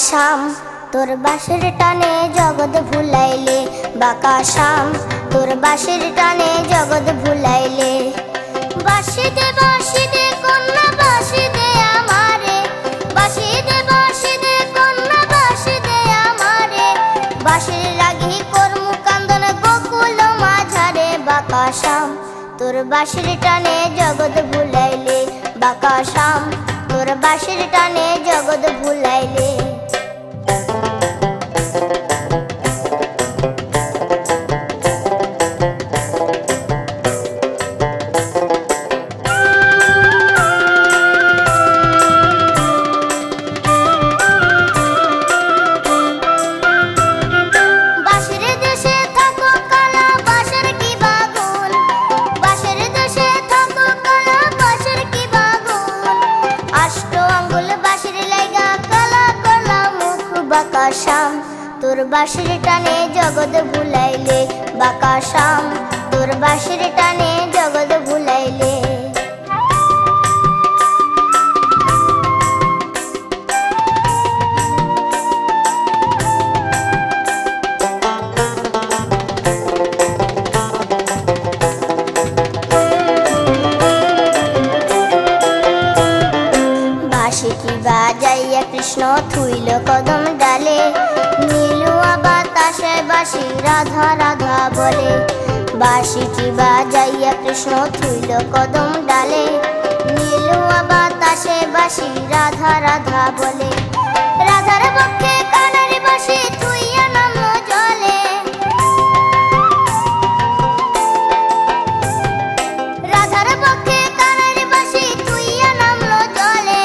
শ্যাম তোর বাঁশির টানে জগৎ ভুলাইলে, বাঁকা শ্যাম তোর বাঁশির টানে জগৎ ভুলাইলে। বাঁশি দে কন্যা বাঁশি দে আমারে, বাঁশি দে কন্যা বাঁশি দে আমারে। বাঁশির লাগি করমু কান্দন গোকুল মাঝারে, বাঁকা শ্যাম তোর বাঁশির টানে জগৎ ভুলাইলে, বাঁকা শ্যাম তোর বাঁশির টানে জগৎ ভুলাইলে। বাঁকা শ্যাম তোর বাঁশির টানে জগৎ ভুলাইলে, বাঁকা শ্যাম তোর বাঁশির টানে জগৎ ভুলাইলে। বাঁশি কি বাজাইয়া কৃষ্ণ থুইল কদম ডালে, নীলুয়া বাতাসে বাঁশি রাধা রাধা বলে। বাঁশি কি বাজাইয়া কৃষ্ণ থুইল কদম ডালে, নীলুয়া বাতাসে বাঁশি রাধা রাধা বলে। রাধার পক্ষে কানারি বাঁশি থুইয়া নামলো জলে, রাধার পক্ষে কানারি বাঁশি থুইয়া নামলো জলে।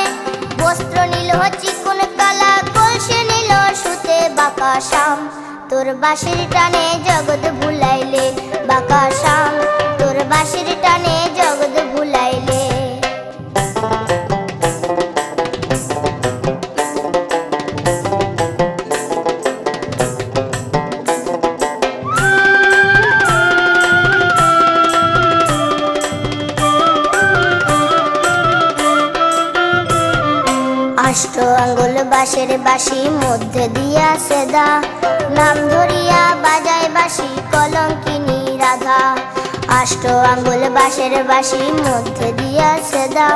বস্ত্র নীল চিকুন কালা কলসি নীল সুতে, বাঁকা শ্যাম তোর বাঁশির টানে জগৎ ভুলাইলে, বাঁকা শ্যাম তোর বাঁশির টানে জগৎ ভুলাইলে। अष्ट आंगुल बाँशेर बाँशी मध्य दिया सेदा, नाम धरिया बाजाय बाँशी कलंकिनी राधा। अष्ट आंगुल बाँशेर बाँशी मध्य दिया सेदा,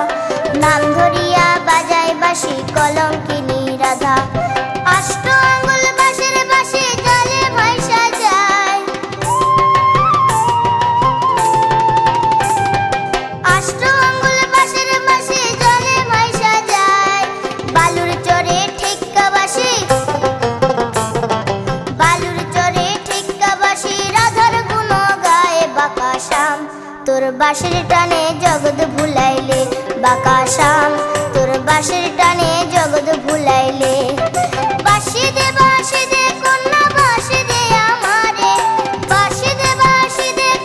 नाम धरिया बाजाय बाँशी कलंकिनी राधा। अष्ट आंगुल बाँशेर बाँशी जले भाइसा जाय, अष्ट आंगुल बाँशेर बाँशी जले भाइसा जाय। बालुर चरे ठिक्का बाँशी, बालुर चरे ठिक्का बाँशी राधार गुण गाए। बाँका श्याम तोर बाँशिर टाने जगৎ भुलाइले, बाँका श्याम तोर बाँशिर टाने जगৎ भुलाइले। बाँशी दे कन्या बाँशी दे आमारे, बाँशी दे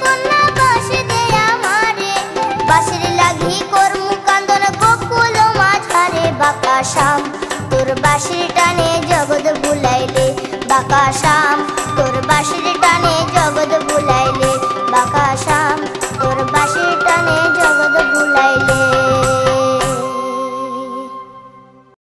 कन्या बाँशी दे आमारे। बाँशिर লাগি করমু কান্দন গোকুল মাঝারে, বাঁকা শ্যাম তোর বাঁশির টানে জগৎ ভুলাইলে, বাঁকা শ্যাম